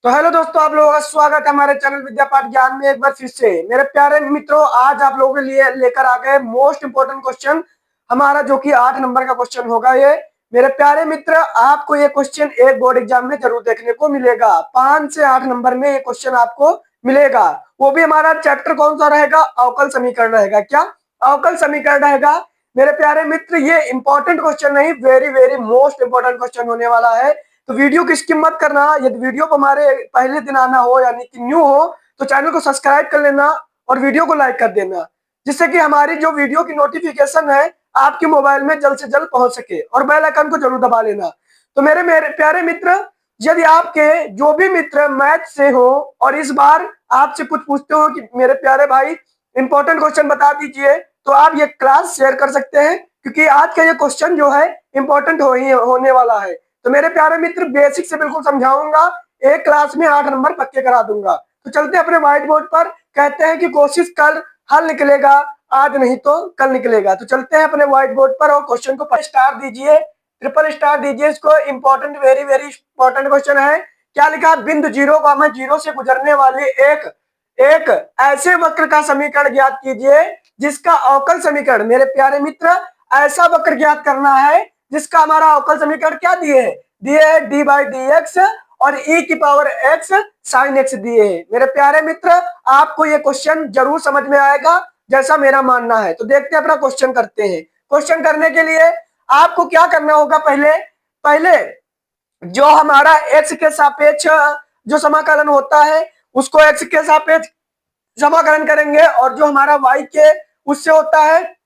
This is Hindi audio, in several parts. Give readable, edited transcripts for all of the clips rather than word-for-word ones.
तो हेलो दोस्तों, आप लोगों का स्वागत है हमारे चैनल विद्या पाठ ज्ञान में एक बार फिर से। मेरे प्यारे मित्रों, आज आप लोगों के लिए लेकर आ गए मोस्ट इंपोर्टेंट क्वेश्चन हमारा, जो कि 8 नंबर का क्वेश्चन होगा। ये मेरे प्यारे मित्र, आपको ये क्वेश्चन एक बोर्ड एग्जाम में जरूर देखने को मिलेगा। 5 से 8 नंबर में ये क्वेश्चन आपको मिलेगा। वो भी हमारा चैप्टर कौन सा रहेगा? अवकल समीकरण रहेगा। क्या अवकल समीकरण रहेगा? मेरे प्यारे मित्र, ये इंपॉर्टेंट क्वेश्चन नहीं, very very most important question होने वाला है। तो वीडियो की स्किप मत करना। यदि वीडियो को हमारे पहले दिन आना हो, यानी कि न्यू हो, तो चैनल को सब्सक्राइब कर लेना और वीडियो को लाइक कर देना, जिससे कि हमारी जो वीडियो की नोटिफिकेशन है आपके मोबाइल में जल्द से जल्द पहुंच सके। और बेल आइकन को जरूर दबा लेना। तो मेरे मेरे प्यारे मित्र, यदि आपके जो भी मित्र मैथ से हो और इस बार आपसे कुछ पूछते हो कि मेरे प्यारे भाई इंपॉर्टेंट क्वेश्चन बता दीजिए, तो आप ये क्लास शेयर कर सकते हैं, क्योंकि आज का ये क्वेश्चन जो है इंपॉर्टेंट होने वाला है। तो मेरे प्यारे मित्र, बेसिक से बिल्कुल समझाऊंगा, एक क्लास में 8 नंबर पक्के करा दूंगा। तो चलते हैं अपने व्हाइट बोर्ड पर। कहते हैं कि कोशिश कर, हल निकलेगा, आज नहीं तो कल निकलेगा। तो चलते हैं अपने व्हाइट बोर्ड पर और क्वेश्चन को स्टार दीजिए, ट्रिपल स्टार दीजिए इसको। Important, very very important question है। क्या लिखा? बिंदु जीरो का मैं जीरो से गुजरने वाली एक एक ऐसे वक्र का समीकरण ज्ञात कीजिए जिसका अवकल समीकरण, मेरे प्यारे मित्र, ऐसा वक्र ज्ञात करना है जिसका हमारा अवकल समीकरण क्या दिए है? दिए है डी बाई डी एक्स और ई की पावर एक्स साइन एक्स दिए है। मेरे प्यारे मित्र, आपको ये क्वेश्चन जरूर समझ में आएगा, जैसा मेरा मानना है। तो देखते हैं, अपना क्वेश्चन करते हैं। क्वेश्चन करने के लिए आपको क्या करना होगा? पहले पहले जो हमारा एक्स के सापेक्ष जो समाकलन होता है, उसको एक्स के सापेक्ष समाकलन करेंगे, और जो हमारा वाई के उससे होता है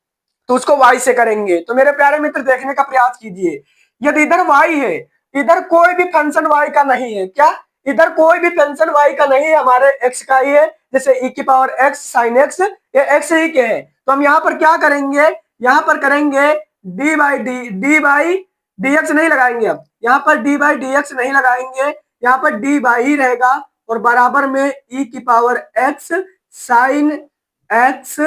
तो उसको y से करेंगे। तो मेरे प्यारे मित्र, देखने का प्रयास कीजिए। यदि इधर y है, इधर कोई भी फंक्शन y का नहीं है। क्या? इधर कोई भी फंक्शन y का नहीं है, हमारे x का ही है। जैसे e की पावर x साइन x, ये x ही के है। तो हम यहाँ पर क्या करेंगे? यहाँ पर करेंगे डी बाई डी एक्स नहीं लगाएंगे। अब यहाँ पर डी बाई डी एक्स नहीं लगाएंगे, यहाँ पर डी बाई ही रहेगा, और बराबर में e की पावर x साइन x,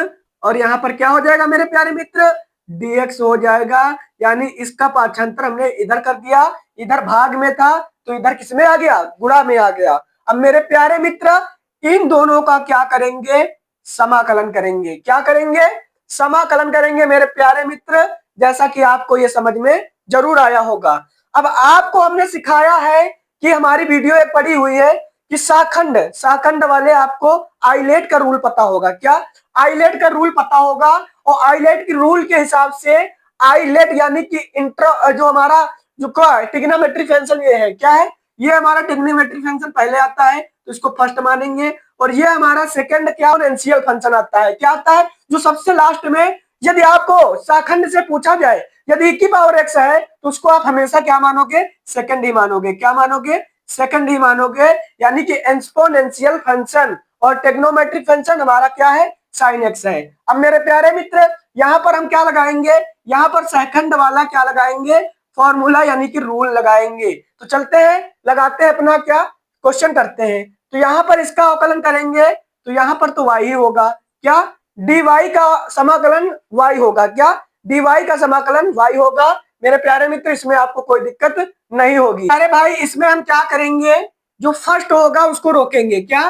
और यहाँ पर क्या हो जाएगा मेरे प्यारे मित्र? dx हो जाएगा। यानी इसका पाठांतर हमने इधर कर दिया, इधर भाग में था तो इधर किसमें आ गया? गुणा में आ गया। अब मेरे प्यारे मित्र, इन दोनों का क्या करेंगे? समाकलन करेंगे। क्या करेंगे? समाकलन करेंगे मेरे प्यारे मित्र, जैसा कि आपको ये समझ में जरूर आया होगा। अब आपको हमने सिखाया है कि हमारी वीडियो एक पड़ी हुई है कि शाखंड शाखंड वाले आपको आइलेट का रूल पता होगा। क्या? आइलेट का रूल पता होगा, और आइलेट के रूल के हिसाब से आइलेट यानी कि इंटर जो हमारा जो ट्रिग्नोमेट्री फंक्शन ये है, क्या है? ये हमारा ट्रिग्नोमेट्री फंक्शन पहले आता है तो इसको फर्स्ट मानेंगे, और ये हमारा सेकंड क्या एक्सपोनेंशियल फंक्शन आता है। क्या आता है? जो सबसे लास्ट में। यदि आपको शाखंड से पूछा जाए, यदि e की पावर x है, तो उसको आप हमेशा क्या मानोगे? सेकंड ही मानोगे। क्या मानोगे? सेकंड ही मानोगे। यानी कि एक्सपोनेंशियल फंक्शन और ट्रिग्नोमेट्रिक फंक्शन हमारा क्या है? साइन एक्स है। अब मेरे प्यारे मित्र, यहाँ पर हम क्या लगाएंगे? यहाँ पर सेकंड वाला क्या लगाएंगे? फॉर्मूला यानी कि रूल लगाएंगे। तो चलते हैं, लगाते हैं अपना क्या क्वेश्चन करते हैं। तो यहाँ पर इसका अवकलन करेंगे तो यहाँ पर तो y ही होगा। क्या? dy का समाकलन y होगा। क्या? dy का समाकलन y होगा। मेरे प्यारे मित्र, इसमें आपको कोई दिक्कत नहीं होगी। अरे भाई, इसमें हम क्या करेंगे? जो फर्स्ट होगा उसको रोकेंगे। क्या?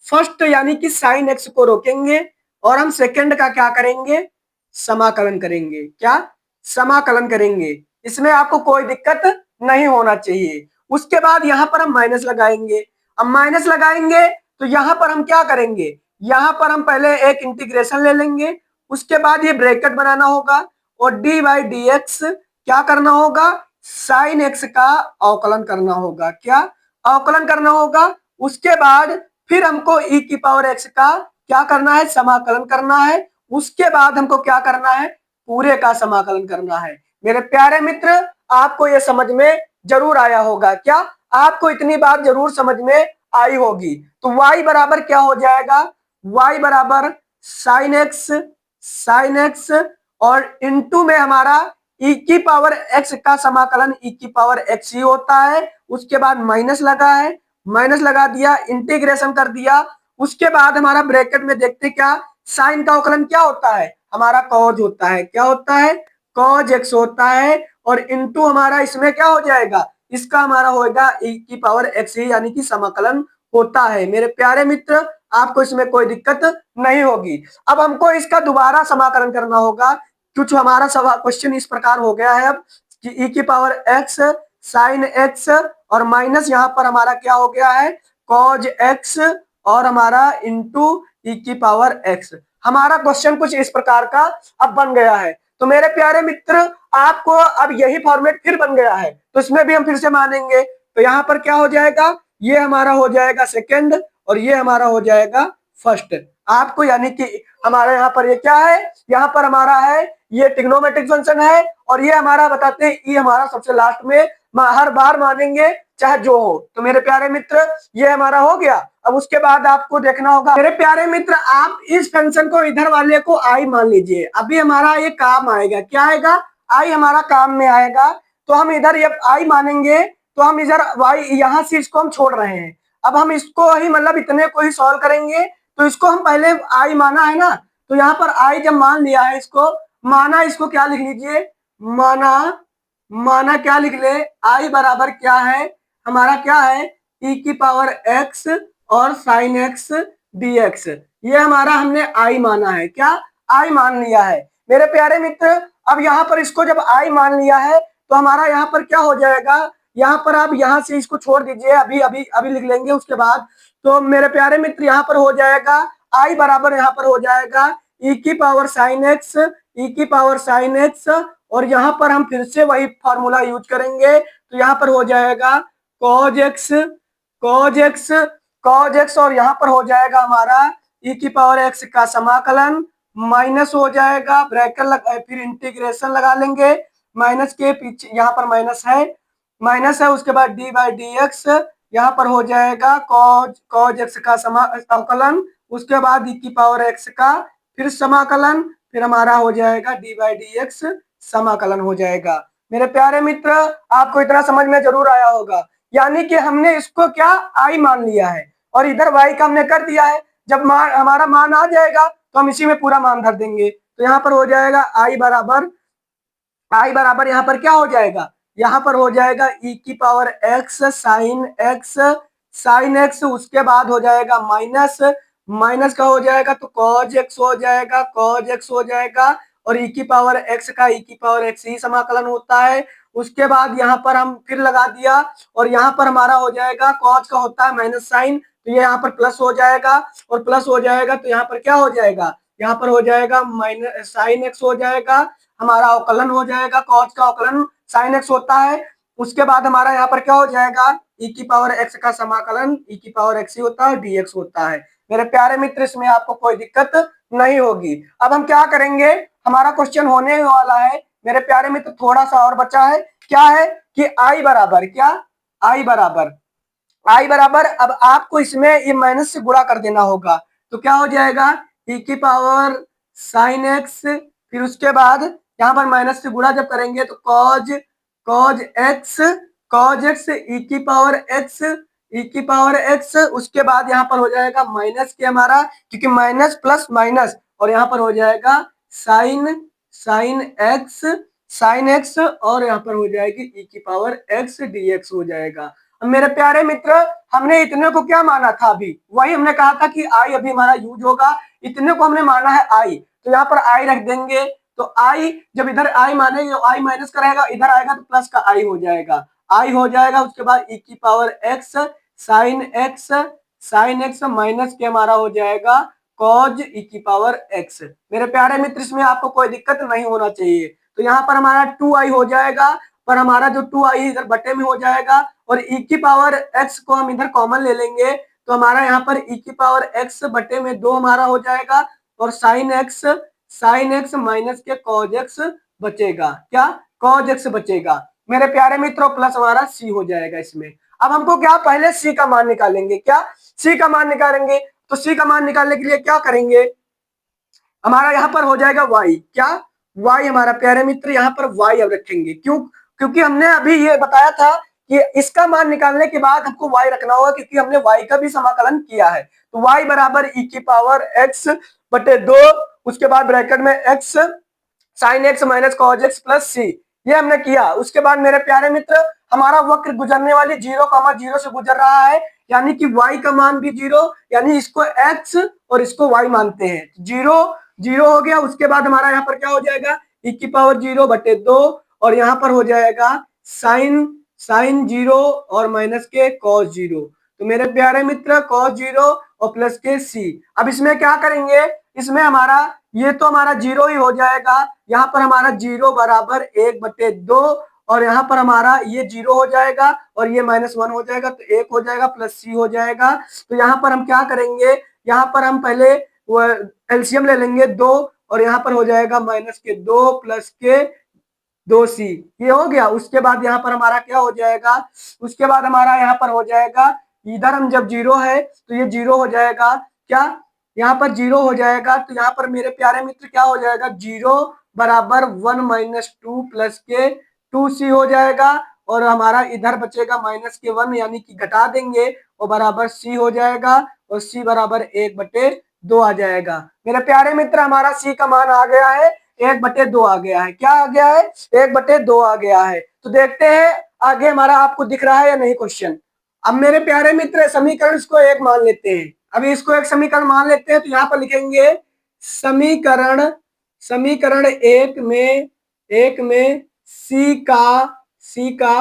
फर्स्ट यानी कि साइन एक्स को रोकेंगे, और हम सेकंड का क्या करेंगे? समाकलन करेंगे। क्या? समाकलन करेंगे। इसमें आपको कोई दिक्कत नहीं होना चाहिए। उसके बाद यहाँ पर हम माइनस लगाएंगे। अब माइनस लगाएंगे तो यहाँ पर हम क्या करेंगे? यहाँ पर हम पहले एक इंटीग्रेशन ले लेंगे, उसके बाद ये ब्रैकेट बनाना होगा, और डी बाई डी एक्स क्या करना होगा? साइन एक्स का अवकलन करना होगा। क्या? अवकलन करना होगा। उसके बाद फिर हमको e की पावर x का क्या करना है? समाकलन करना है। उसके बाद हमको क्या करना है? पूरे का समाकलन करना है। मेरे प्यारे मित्र, आपको यह समझ में जरूर आया होगा। क्या? आपको इतनी बात जरूर समझ में आई होगी। तो y बराबर क्या हो जाएगा? y बराबर साइन एक्स और इनटू में हमारा e की पावर x का समाकलन e की पावर x ही होता है। उसके बाद माइनस लगा है, माइनस लगा दिया, इंटीग्रेशन कर दिया। उसके बाद हमारा ब्रैकेट में देखते क्या? साइन का अवकलन क्या होता है? हमारा कॉज होता है। क्या होता है? कॉज एक्स होता है, और इनटू हमारा इसमें क्या हो जाएगा? इसका हमारा होगा e की पावर x ही, यानी कि समाकलन होता है। मेरे प्यारे मित्र आपको इसमें कोई दिक्कत नहीं होगी। अब हमको इसका दोबारा समाकलन करना होगा। कुछ हमारा सवाल क्वेश्चन इस प्रकार हो गया है अब कि e की पावर x साइन x और माइनस यहाँ पर हमारा क्या हो गया है कॉज x और हमारा इंटू e की पावर x। हमारा क्वेश्चन कुछ इस प्रकार का अब बन गया है। तो मेरे प्यारे मित्र आपको अब यही फॉर्मेट फिर बन गया है, तो इसमें भी हम फिर से मानेंगे। तो यहाँ पर क्या हो जाएगा, ये हमारा हो जाएगा सेकंड और ये हमारा हो जाएगा फर्स्ट। आपको यानी कि हमारे यहाँ पर ये क्या है, यहाँ पर हमारा है ये ट्रिग्नोमेट्रिक फंक्शन है और ये हमारा बताते हैं ये हमारा सबसे लास्ट में हर बार मानेंगे चाहे जो हो। तो मेरे प्यारे मित्र ये हमारा हो गया। अब उसके बाद आपको देखना होगा मेरे प्यारे मित्र आप इस फंक्शन को इधर वाले को आई मान लीजिए। अभी हमारा ये काम आएगा, क्या आएगा, आई हमारा काम में आएगा। तो हम इधर ये आई मानेंगे तो हम इधर वाई यहाँ से इसको हम छोड़ रहे हैं। अब हम इसको ही मतलब इतने को ही सॉल्व करेंगे। तो इसको हम पहले आई माना है ना, तो यहाँ पर आई जब मान लिया है इसको माना, इसको क्या लिख लीजिए माना क्या लिख ले, आई बराबर क्या है हमारा क्या है e की पावर x और साइन x dx। ये हमारा हमने आई माना है, क्या आई मान लिया है मेरे प्यारे मित्र। अब यहाँ पर इसको जब आई मान लिया है तो हमारा यहाँ पर क्या हो जाएगा, यहाँ पर आप यहाँ से इसको छोड़ दीजिए, अभी अभी अभी लिख लेंगे उसके बाद। तो मेरे प्यारे मित्र यहाँ पर हो जाएगा आई बराबर यहाँ पर हो जाएगा e की पावर साइन x, e की पावर साइन x और यहाँ पर हम फिर से वही फॉर्मूला यूज करेंगे। तो यहाँ पर हो जाएगा cos x और यहाँ पर हो जाएगा हमारा e की पावर x का समाकलन माइनस हो जाएगा, ब्रैकेट फिर इंटीग्रेशन लगा लेंगे, माइनस के पीछे यहाँ पर माइनस है उसके बाद डी बाई डी एक्स, यहाँ पर हो जाएगा कॉज एक्स का समाकलन, उसके बाद e की पावर x का फिर समाकलन, फिर हमारा हो जाएगा डी बाई डी एक्स समाकलन हो जाएगा। मेरे प्यारे मित्र आपको इतना समझ में जरूर आया होगा, यानी कि हमने इसको क्या आई मान लिया है और इधर y का हमने कर दिया है। जब हमारा मान आ जाएगा तो हम इसी में पूरा मान धर देंगे। तो यहाँ पर हो जाएगा आई बराबर यहाँ पर क्या हो जाएगा, यहाँ पर हो जाएगा e की पावर x साइन x उसके बाद हो जाएगा माइनस का हो जाएगा तो cos x हो जाएगा और e की पावर x का e की पावर x ही समाकलन होता है। उसके बाद यहाँ पर हम फिर लगा दिया और यहाँ पर हमारा हो जाएगा cos का होता है माइनस साइन, तो ये यहाँ पर प्लस हो जाएगा और प्लस हो जाएगा तो यहाँ पर क्या हो जाएगा, यहाँ पर हो जाएगा माइनस साइन x हो जाएगा, हमारा अवकलन हो जाएगा, cos का अवकलन साइन x होता है। उसके बाद हमारा यहाँ पर क्या हो जाएगा e की पावर x का समाकलन e की पावर x ही होता है dx होता है। मेरे प्यारे मित्र इसमें आपको कोई दिक्कत नहीं होगी। अब हम क्या करेंगे, हमारा क्वेश्चन होने वाला है मेरे प्यारे मित्र, थोड़ा सा और बचा है। क्या है कि आई बराबर अब आपको इसमें ये माइनस से गुणा कर देना होगा। तो क्या हो जाएगा e की पावर साइन x, फिर उसके बाद यहाँ पर माइनस से गुणा जब करेंगे तो कॉज x e की पावर x उसके बाद यहाँ पर हो जाएगा माइनस के हमारा, क्योंकि माइनस प्लस माइनस, और यहाँ पर हो जाएगा साइन x और यहाँ पर हो जाएगी e की पावर x dx हो जाएगा। अब मेरे प्यारे मित्र हमने इतने को क्या माना था, अभी वही हमने कहा था कि आई अभी हमारा यूज होगा, इतने को हमने माना है आई, तो यहाँ पर आई रख देंगे। तो आई जब इधर आई मानेंगे आई माइनस करेगा, इधर आएगा तो प्लस का आई हो जाएगा। उसके बाद e की power x sine x minus के हमारा हो जाएगा कॉज e की पावर x। मेरे प्यारे मित्र इसमें आपको कोई दिक्कत नहीं होना चाहिए। तो यहाँ पर हमारा 2i हो जाएगा, पर हमारा जो 2i इधर बटे में हो जाएगा और e की पावर x को हम इधर कॉमन ले लेंगे तो हमारा यहाँ पर e की पावर x बटे में 2 हमारा हो जाएगा और साइन x माइनस के कॉज x बचेगा, क्या कॉज x बचेगा मेरे प्यारे मित्रों, प्लस हमारा c हो जाएगा इसमें। अब हमको क्या पहले c का मान निकालेंगे, तो c का मान निकालने के लिए क्या करेंगे, हमारा यहाँ पर हो जाएगा y, क्या y हमारा प्यारे मित्र यहाँ पर y अब रखेंगे, क्योंकि हमने अभी ये बताया था कि इसका मान निकालने के बाद हमको y रखना होगा, क्योंकि हमने y का भी समाकलन किया है। तो y बराबर e की पावर x बटे 2, उसके बाद ब्रैकेट में x sine x minus cos x plus c, ये हमने किया। उसके बाद मेरे प्यारे मित्र हमारा वक्र गुजरने वाली 0,0 से गुजर रहा है, यानी कि y का मान भी 0, यानी इसको x और इसको y मानते हैं। 0 0 हो गया। उसके बाद हमारा यहाँ पर क्या हो जाएगा, e की पावर 0/2, और यहाँ पर हो जाएगा साइन 0 और माइनस के cos 0। तो मेरे प्यारे मित्र cos 0 और प्लस के c। अब इसमें क्या करेंगे, इसमें हमारा ये तो हमारा 0 ही हो जाएगा, यहाँ पर हमारा 0 बराबर 1/2, और यहाँ पर हमारा ये 0 हो जाएगा और ये -1 हो जाएगा, तो 1 हो जाएगा प्लस c हो जाएगा। तो यहाँ पर हम क्या करेंगे, यहाँ पर हम पहले एलसीएम ले लेंगे 2, और यहाँ पर हो जाएगा -2 प्लस के 2c, ये हो गया। उसके बाद यहाँ पर हमारा क्या हो जाएगा, उसके बाद हमारा यहाँ पर हो जाएगा, इधर हम जब 0 है तो ये 0 हो जाएगा, क्या यहाँ पर 0 हो जाएगा। तो यहाँ पर मेरे प्यारे मित्र क्या हो जाएगा, 0 बराबर 1 - 2 प्लस के 2c हो जाएगा, और हमारा इधर बचेगा -1, यानी कि घटा देंगे और बराबर c हो जाएगा, और c बराबर 1/2 आ जाएगा। मेरे प्यारे मित्र हमारा c का मान आ गया है 1/2 आ गया है। क्या आ गया है, 1/2 आ गया है। तो देखते हैं आगे हमारा आपको दिख रहा है या नहीं क्वेश्चन। अब मेरे प्यारे मित्र समीकरण इसको एक मान लेते हैं, अभी इसको एक समीकरण मान लेते हैं। तो यहाँ पर लिखेंगे समीकरण एक में c का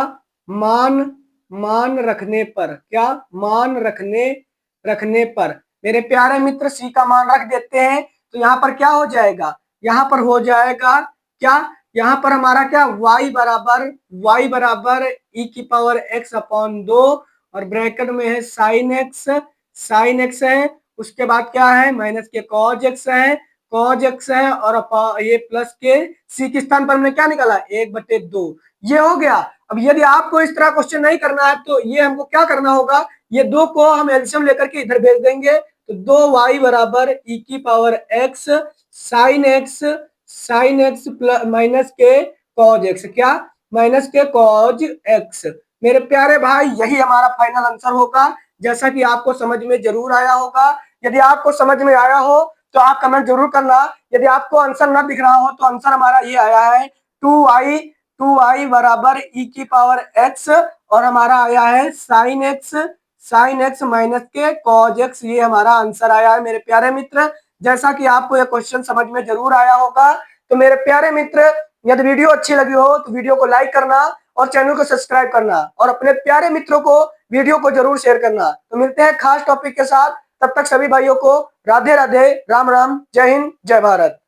मान रखने पर, क्या मान रखने पर, मेरे प्यारे मित्र c का मान रख देते हैं। तो यहाँ पर क्या हो जाएगा, यहाँ पर हो जाएगा क्या, यहाँ पर हमारा क्या y बराबर e की पावर x/2, और ब्रैकेट में है साइन x है, उसके बाद क्या है माइनस के cos x है, और ये प्लस के c के स्थान पर हमने क्या निकाला 1/2, ये हो गया। अब यदि आपको इस तरह क्वेश्चन नहीं करना है तो ये हमको क्या करना होगा, ये 2 को हम एलसीएम लेकर के इधर भेज देंगे। तो 2y बराबर e की power x sine x plus minus के cos x, क्या माइनस के cos x। मेरे प्यारे भाई यही हमारा फाइनल आंसर होगा, जैसा कि आपको समझ में जरूर आया होगा। यदि आपको समझ में आया हो तो आप कमेंट जरूर करना। यदि आपको आंसर ना दिख रहा हो तो आंसर हमारा ये आया है 2y बराबर e की पावर x, और हमारा आया है साइन x माइनस के cos x, ये हमारा आंसर आया है। मेरे प्यारे मित्र जैसा कि आपको यह क्वेश्चन समझ में जरूर आया होगा। तो मेरे प्यारे मित्र यदि वीडियो अच्छी लगी हो तो वीडियो को लाइक करना और चैनल को सब्सक्राइब करना, और अपने प्यारे मित्रों को वीडियो को जरूर शेयर करना। तो मिलते हैं खास टॉपिक के साथ, तब तक सभी भाइयों को राधे राधे, राम राम, जय हिंद, जय भारत।